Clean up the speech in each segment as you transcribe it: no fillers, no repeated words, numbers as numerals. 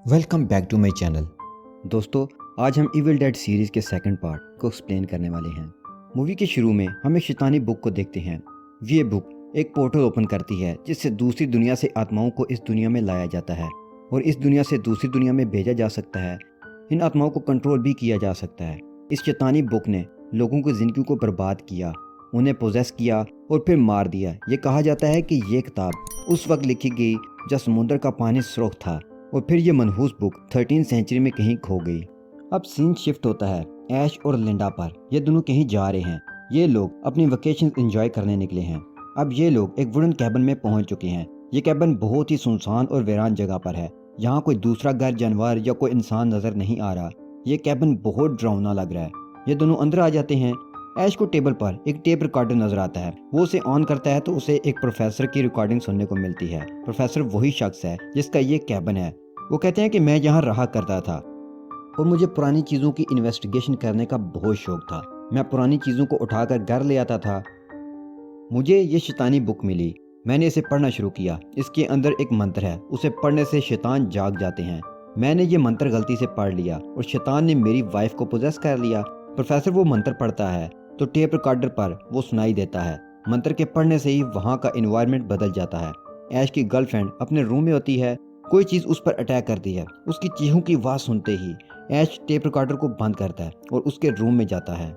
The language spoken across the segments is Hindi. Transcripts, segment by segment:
Welcome back to my channel. दोस्तों, आज हम इविल डेड सीरीज़ के सेकंड पार्ट को एक्सप्लेन करने वाले हैं। मूवी के शुरू में हम एक शैतानी बुक को देखते हैं। ये बुक एक पोर्टल ओपन करती है जिससे दूसरी दुनिया से आत्माओं को इस दुनिया में लाया जाता है और इस दुनिया से दूसरी दुनिया में भेजा जा सकता है। इन आत्माओं को कंट्रोल भी किया जा सकता है। इस शैतानी बुक ने लोगों की ज़िंदगी को बर्बाद किया, उन्हें पोजेस किया और फिर मार दिया। ये कहा जाता है कि ये किताब उस वक्त लिखी गई जब समुद्र का पानी सुर्ख था और फिर ये मनहूस बुक 13वीं सेंचुरी में कहीं खो गई। अब सीन शिफ्ट होता है ऐश और लिंडा पर। ये दोनों कहीं जा रहे हैं। ये लोग अपनी वेकेशन एंजॉय करने निकले हैं। अब ये लोग एक वुडन कैबिन में पहुंच चुके हैं। ये कैबिन बहुत ही सुनसान और वीरान जगह पर है। यहाँ कोई दूसरा घर, जानवर या कोई इंसान नजर नहीं आ रहा। ये कैबिन बहुत डरावना लग रहा है। ये दोनों अंदर आ जाते हैं। ऐश को टेबल पर एक टेप रिकॉर्डर नजर आता है। वो उसे ऑन करता है तो उसे एक प्रोफेसर की रिकॉर्डिंग सुनने को मिलती है। प्रोफेसर वही शख्स है जिसका ये कैबिन है। वो कहते हैं कि मैं यहाँ रहा करता था और मुझे पुरानी चीज़ों की इन्वेस्टिगेशन करने का बहुत शौक था। मैं पुरानी चीज़ों को उठाकर घर ले आता था। मुझे ये शैतानी बुक मिली। मैंने इसे पढ़ना शुरू किया। इसके अंदर एक मंत्र है, उसे पढ़ने से शैतान जाग जाते हैं। मैंने ये मंत्र गलती से पढ़ लिया और शैतान ने मेरी वाइफ को पोजेस कर लिया। प्रोफेसर वो मंत्र पढ़ता है तो टेप रिकॉर्डर पर वो सुनाई देता है। मंत्र के पढ़ने से ही वहाँ का एनवायरनमेंट बदल जाता है। ऐश की गर्लफ्रेंड अपने रूम में होती है। कोई चीज़ उस पर अटैक करती है। उसकी चीखों की आवाज़ सुनते ही ऐश टेप रिकॉर्डर को बंद करता है और उसके रूम में जाता है।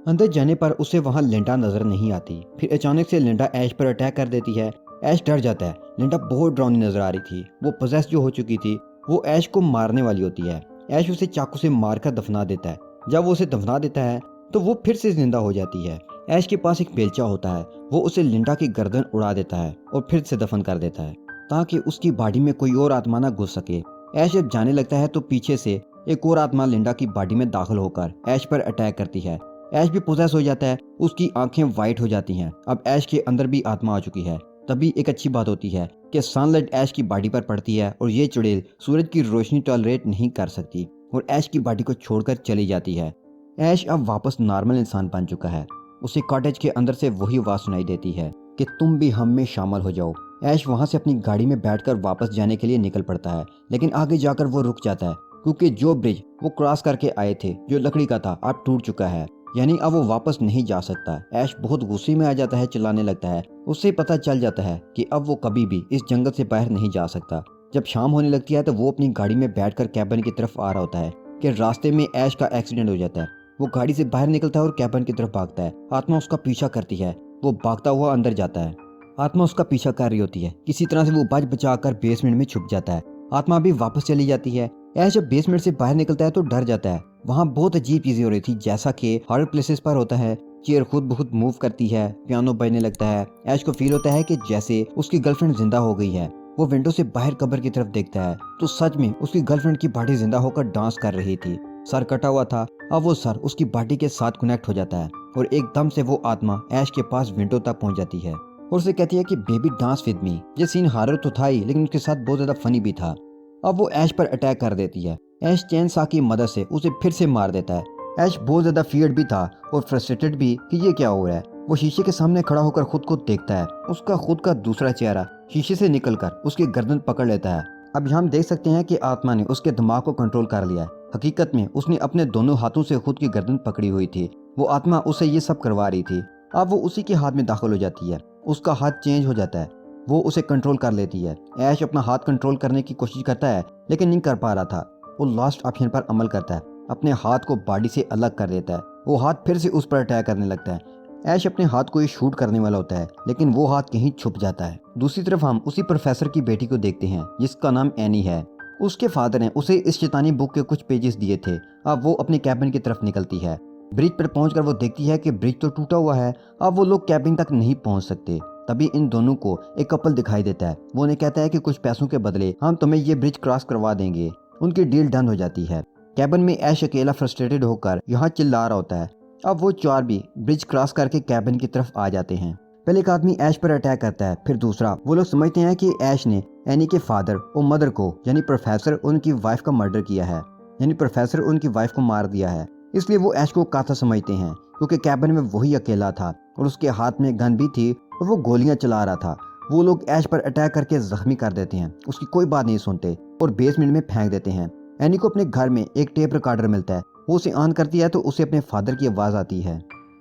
अंदर जाने पर उसे वहाँ लिंडा नजर नहीं आती। फिर अचानक से लिंडा ऐश पर अटैक कर देती है। ऐश डर जाता है। लिंडा बहुत डरावनी नजर आ रही थी। वो पोजेस जो हो चुकी थी, वो ऐश को मारने वाली होती है। ऐश उसे चाकू से मारकर दफना देता है। जब वो उसे दफना देता है तो वो फिर से जिंदा हो जाती है। ऐश के पास एक बेलचा होता है। वो उसे लिंडा की गर्दन उड़ा देता है और फिर से दफन कर देता है ताकि उसकी बॉडी में कोई और आत्मा ना घुस सके। ऐश जब जाने लगता है तो पीछे से एक और आत्मा लिंडा की बॉडी में दाखिल होकर ऐश पर अटैक करती है। ऐश भी पोजेस हो जाता है। उसकी आंखें वाइट हो जाती हैं। अब ऐश के अंदर भी आत्मा आ चुकी है। तभी एक अच्छी बात होती है कि सनलाइट ऐश की बॉडी पर पड़ती है और ये चुड़ैल सूरज की रोशनी टॉलरेट नहीं कर सकती और ऐश की बॉडी को छोड़कर चली जाती है। ऐश अब वापस नॉर्मल इंसान बन चुका है। उसे कॉटेज के अंदर से वही आवाज सुनाई देती है कि तुम भी हम में शामिल हो जाओ। ऐश वहां से अपनी गाड़ी में बैठकर वापस जाने के लिए निकल पड़ता है, लेकिन आगे जाकर वो रुक जाता है क्योंकि जो ब्रिज वो क्रॉस करके आए थे, जो लकड़ी का था, अब टूट चुका है। यानी अब वो वापस नहीं जा सकता। ऐश बहुत गुस्से में आ जाता है, चिल्लाने लगता है। उससे पता चल जाता है कि अब वो कभी भी इस जंगल से बाहर नहीं जा सकता। जब शाम होने लगती है तो वो अपनी गाड़ी में बैठकर कैबिन की तरफ आ रहा होता है कि रास्ते में ऐश का एक्सीडेंट हो जाता है। वो गाड़ी से बाहर निकलता है और कैबिन की तरफ भागता है। आत्मा उसका पीछा करती है। वो भागता हुआ अंदर जाता है। आत्मा उसका पीछा कर रही होती है। किसी तरह से वो बच बचाकर बेसमेंट में छुप जाता है। आत्मा भी वापस चली जाती है। ऐश जब बेसमेंट से बाहर निकलता है तो डर जाता है। वहाँ बहुत अजीब चीजें हो रही थी, जैसा कि हॉरर प्लेसेस पर होता है। चेयर खुद बहुत मूव करती है, पियानो बजने लगता है। ऐश को फील होता है कि जैसे उसकी गर्लफ्रेंड जिंदा हो गई है। वो विंडो से बाहर कब्र की तरफ देखता है तो सच में उसकी गर्लफ्रेंड की बॉडी जिंदा होकर डांस कर रही थी। सर कटा हुआ था, अब वो सर उसकी बॉडी के साथ कनेक्ट हो जाता है और एकदम से वो आत्मा ऐश के पास विंडो तक पहुंच जाती है और उसे कहती है कि बेबी डांस विद मी। ये सीन हॉरर तो था ही, लेकिन उसके साथ बहुत ज्यादा फनी भी था। अब वो ऐश पर अटैक कर देती है। ऐश चेन सा की मदद से उसे फिर से मार देता है। ऐश बहुत ज्यादा फियर्ड भी था और फ्रस्ट्रेटेड भी कि ये क्या हो रहा है। वो शीशे के सामने खड़ा होकर खुद को देखता है। उसका खुद का दूसरा चेहरा शीशे से निकलकर उसकी गर्दन पकड़ लेता है। अब हम देख सकते हैं कि आत्मा ने उसके दिमाग को कंट्रोल कर लिया है। हकीकत में उसने अपने दोनों हाथों से खुद की गर्दन पकड़ी हुई थी। वो आत्मा उसे ये सब करवा रही थी। अब वो उसी के हाथ में दाखिल हो जाती है। उसका हाथ चेंज हो जाता है। वो उसे कंट्रोल कर लेती है। ऐश अपना हाथ कंट्रोल करने की कोशिश करता है लेकिन नहीं कर पा रहा था। वो लास्ट ऑप्शन पर अमल करता है, अपने हाथ को बॉडी से अलग कर देता है। वो हाथ फिर से उस पर अटैक करने लगता है। ऐश अपने हाथ को ही शूट करने वाला होता है लेकिन वो हाथ कहीं छुप जाता है। दूसरी तरफ हम उसी प्रोफेसर की बेटी को देखते हैं जिसका नाम एनी है। उसके फादर ने उसे इस शैतानी बुक के कुछ पेजेस दिए थे। अब वो अपने कैबिन की तरफ निकलती है। ब्रिज पर पहुंचकर वो देखती है कि ब्रिज तो टूटा हुआ है। अब वो लोग कैबिन तक नहीं पहुंच सकते। तभी इन दोनों को एक कपल दिखाई देता है। वो उन्हें कहता है कि कुछ पैसों के बदले हम तुम्हें ये ब्रिज क्रॉस करवा देंगे। उनकी डील डन हो जाती है। कैबिन में ऐश अकेला फ्रस्ट्रेटेड होकर यहाँ चिल्ला रहा होता है। अब वो चार भी ब्रिज क्रॉस करके कैबिन की तरफ आ जाते हैं। पहले एक आदमी ऐश पर अटैक करता है, फिर दूसरा। वो लोग समझते हैं कि ऐश ने एनी के फादर और मदर को यानी प्रोफेसर उनकी वाइफ का मर्डर किया है, यानी प्रोफेसर उनकी वाइफ को मार दिया है। इसलिए वो ऐश को काता समझते हैं क्योंकि कैबिन में वही अकेला था और उसके हाथ में गन भी थी और वो गोलियां चला रहा था। वो लोग ऐश पर अटैक करके जख्मी कर देते हैं। उसकी कोई बात नहीं सुनते। और बेसमेंट में फेंक देते हैं। एनी को अपने घर में एक टेप रिकॉर्डर मिलता है। वो उसे ऑन करती है तो उसे अपने फादर की आवाज़ आती है।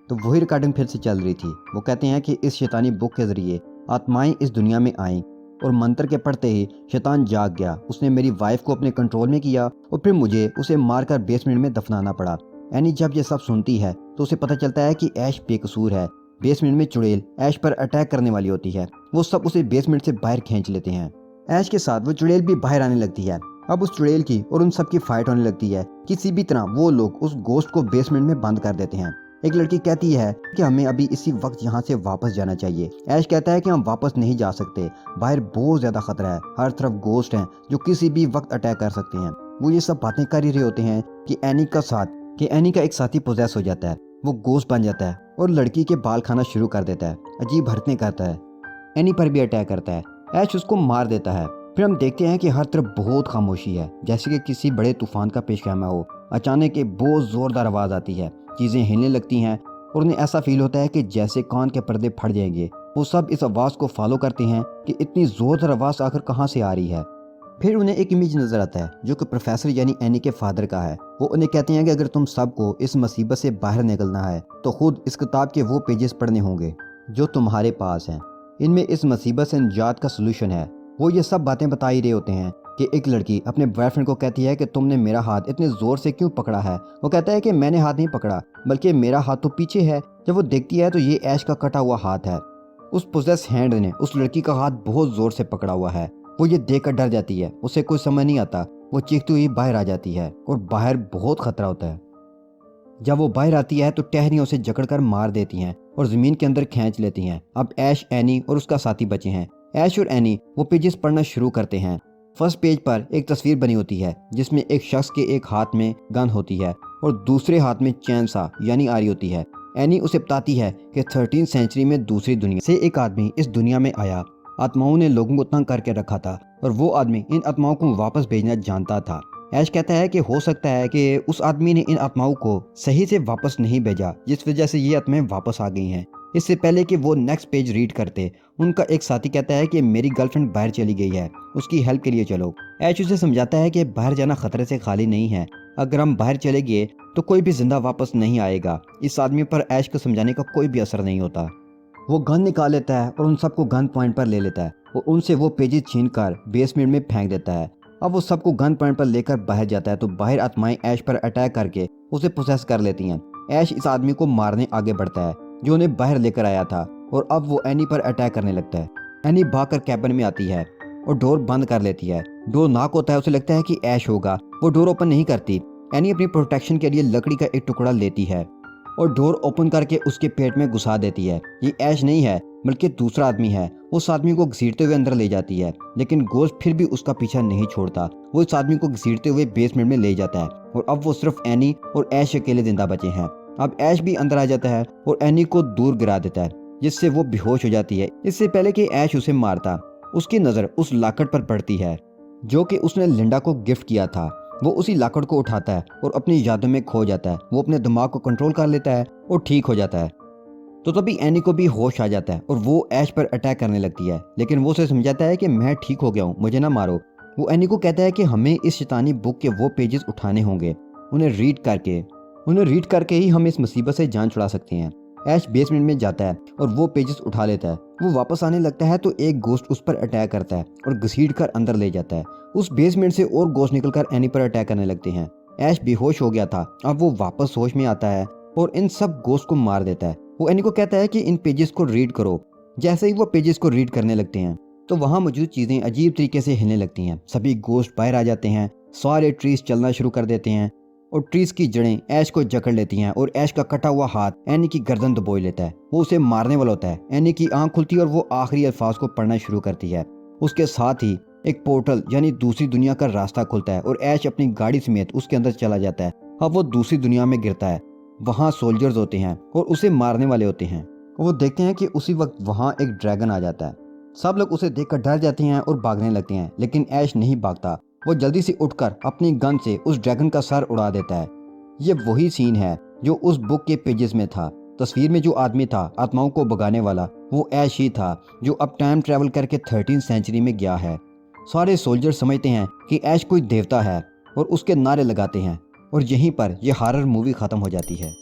तो वही रिकॉर्डिंग फिर से चल रही थी। वो कहते हैं कि इस शैतानी बुक के ज़रिए आत्माएं इस दुनिया में आईं और मंत्र के पढ़ते ही शैतान जाग गया। उसने मेरी वाइफ को अपने कंट्रोल में किया और फिर मुझे उसे मारकर बेसमेंट में दफनाना पड़ा। एनी जब ये सब सुनती है तो उसे पता चलता है कि ऐश बेकसूर है। बेसमेंट में चुड़ैल ऐश पर अटैक करने वाली होती है। वो सब उसे बेसमेंट से बाहर खींच लेते हैं। ऐश के साथ वो चुड़ैल भी बाहर आने लगती है। अब उस चुड़ैल की और उन सब की फाइट होने लगती है। किसी भी तरह वो लोग उस गोश्त को बेसमेंट में बंद कर देते हैं। एक लड़की कहती है कि हमें अभी इसी वक्त यहाँ से वापस जाना चाहिए। ऐश कहता है कि हम वापस नहीं जा सकते, बाहर बहुत ज्यादा खतरा है, हर तरफ गोश्त हैं जो किसी भी वक्त अटैक कर सकते हैं। वो ये सब बातें कर ही रहे होते हैं कि एनी का एक साथी पोजेस हो जाता है। वो गोश्त बन जाता है और लड़की के बाल खाना शुरू कर देता है, अजीब हरकतें करता है, एनी पर भी अटैक करता है। ऐश उसको मार देता है। फिर हम देखते हैं कि हर तरफ बहुत खामोशी है, जैसे कि किसी बड़े तूफान का पेशगामा हो। अचानक एक बहुत जोरदार आवाज़ आती है, चीज़ें हिलने लगती हैं और उन्हें ऐसा फील होता है कि जैसे कान के पर्दे फट जाएंगे। वो सब इस आवाज़ को फॉलो करते हैं कि इतनी जोरदार आवाज़ आखिर कहाँ से आ रही है। फिर उन्हें एक इमेज नज़र आता है जो कि प्रोफेसर यानी एनी के फादर का है। वो उन्हें कहते हैं कि अगर तुम सबको इस मुसीबत से बाहर निकलना है तो खुद इस किताब के वो पेजेस पढ़ने होंगे जो तुम्हारे पास हैं। इनमें इस मुसीबत से निजात का सलूशन है। वो ये सब बातें बता ही रहे होते हैं कि एक लड़की अपने बॉयफ्रेंड को कहती है कि तुमने मेरा हाथ इतने ज़ोर से क्यों पकड़ा है। वो कहता है कि मैंने हाथ नहीं पकड़ा, बल्कि मेरा हाथ तो पीछे है। जब वो देखती है तो ये ऐश का कटा हुआ हाथ है। उस पोजेस हैंड ने उस लड़की का हाथ बहुत ज़ोर से पकड़ा हुआ है। वो ये देखकर डर जाती है, उसे कुछ समझ नहीं आता। वो चीखती हुई बाहर आ जाती है और बाहर बहुत खतरा होता है। जब वो बाहर आती है तो टहनियां उसे जकड़कर मार देती हैं और ज़मीन के अंदर खींच लेती हैं। अब ऐश, एनी और उसका साथी बचे हैं। ऐश और एनी वो पेजेस पढ़ना शुरू करते हैं। फर्स्ट पेज पर एक तस्वीर बनी होती है जिसमें एक शख्स के एक हाथ में गन होती है और दूसरे हाथ में चैनसा यानी आरी होती है। एनी उसे बताती है कि 13वीं सेंचुरी में दूसरी दुनिया से एक आदमी इस दुनिया में आया। आत्माओं ने लोगों को तंग करके रखा था और वो आदमी इन आत्माओं को वापस भेजना जानता था। ऐश कहता है कि हो सकता है कि उस आदमी ने इन आत्माओं को सही से वापस नहीं भेजा, जिस वजह से ये आत्माएं वापस आ गई हैं। इससे पहले कि वो नेक्स्ट पेज रीड करते, उनका एक साथी कहता है कि मेरी गर्लफ्रेंड बाहर चली गई है, उसकी हेल्प के लिए चलो। ऐश उसे समझाता है कि बाहर जाना खतरे से खाली नहीं है। अगर हम बाहर चले गए तो कोई भी जिंदा वापस नहीं आएगा। इस आदमी पर ऐश को समझाने का कोई भी असर नहीं होता। वो गन निकाल लेता है और उन सबको गन पॉइंट पर ले लेता है और उनसे वो पेजेस छीनकर बेसमेंट में फेंक देता है। अब वो सबको गन पॉइंट पर लेकर बाहर जाता है तो बाहर आत्माएं ऐश पर अटैक करके उसे पोसेस कर लेती हैं। ऐश इस आदमी को मारने आगे बढ़ता है जो उन्हें बाहर लेकर आया था और अब वो एनी पर अटैक करने लगता है। एनी भागकर कैबिन में आती है और डोर बंद कर लेती है। डोर नॉक होता है, उसे लगता है कि ऐश होगा। वो डोर ओपन नहीं करती। एनी अपनी प्रोटेक्शन के लिए लकड़ी का एक टुकड़ा लेती है और डोर ओपन करके उसके पेट में घुसा देती है। ये ऐश नहीं है बल्कि दूसरा आदमी है। उस आदमी को घसीटते हुए अंदर ले जाती है, लेकिन गोश्त फिर भी उसका पीछा नहीं छोड़ता। वो इस आदमी को घसीटते हुए बेसमेंट में ले जाता है और अब वो सिर्फ एनी और ऐश अकेले जिंदा बचे हैं। अब ऐश भी अंदर आ जाता है और एनी को दूर गिरा देता है, जिससे वो बेहोश हो जाती है। इससे पहले कि ऐश उसे मारता, उसकी नज़र उस लाकड़ पर पड़ती है जो कि उसने लिंडा को गिफ्ट किया था। वो उसी लाकड़ को उठाता है और अपनी यादों में खो जाता है। वो अपने दिमाग को कंट्रोल कर लेता है और ठीक हो जाता है। तो तभी एनी को भी होश आ जाता है और वो ऐश पर अटैक करने लगती है, लेकिन वो उसे समझाता है कि मैं ठीक हो गया हूँ, मुझे ना मारो। वो एनी को कहता है कि हमें इस शैतानी बुक के वो पेजेस उठाने होंगे, उन्हें रीड करके ही हम इस मुसीबत से जान छुड़ा सकते हैं। ऐश बेसमेंट में जाता है और वो पेजेस उठा लेता है। वो वापस आने लगता है तो एक गोश्त उस पर अटैक करता है और घसीट कर अंदर ले जाता है। उस बेसमेंट से और गोश्त निकलकर एनी पर अटैक करने लगते हैं। ऐश बेहोश हो गया था, अब वो वापस होश में आता है और इन सब गोश्त को मार देता है। वो एनी को कहता है कि इन पेजेस को रीड करो। जैसे ही वो पेजेस को रीड करने लगते हैं तो वहाँ मौजूद चीज़ें अजीब तरीके से हिलने लगती हैं। सभी गोश्त बाहर आ जाते हैं, सारे ट्रीज चलना शुरू कर देते हैं और ट्रीज की जड़ें ऐश को जकड़ लेती हैं और ऐश का कटा हुआ हाथ एनी की गर्दन दबोच लेता है। वो उसे मारने वाला होता है। एनी की आंख खुलती है और वो आखिरी अल्फाज को पढ़ना शुरू करती है। उसके साथ ही एक पोर्टल यानी दूसरी दुनिया का रास्ता खुलता है और ऐश अपनी गाड़ी समेत उसके अंदर चला जाता है। अब वो दूसरी दुनिया में गिरता है। वहाँ सोल्जर्स होते हैं और उसे मारने वाले होते हैं। वो देखते हैं कि उसी वक्त वहाँ एक ड्रैगन आ जाता है। सब लोग उसे देखकर डर जाते हैं और भागने लगते हैं, लेकिन ऐश नहीं भागता। वो जल्दी से उठकर अपनी गन से उस ड्रैगन का सर उड़ा देता है। ये वही सीन है जो उस बुक के पेजेस में था। तस्वीर में जो आदमी था आत्माओं को भगाने वाला, वो ऐश ही था जो अब टाइम ट्रैवल करके 13वीं सेंचुरी में गया है। सारे सोल्जर समझते हैं कि ऐश कोई देवता है और उसके नारे लगाते हैं और यहीं पर यह हॉरर मूवी ख़त्म हो जाती है।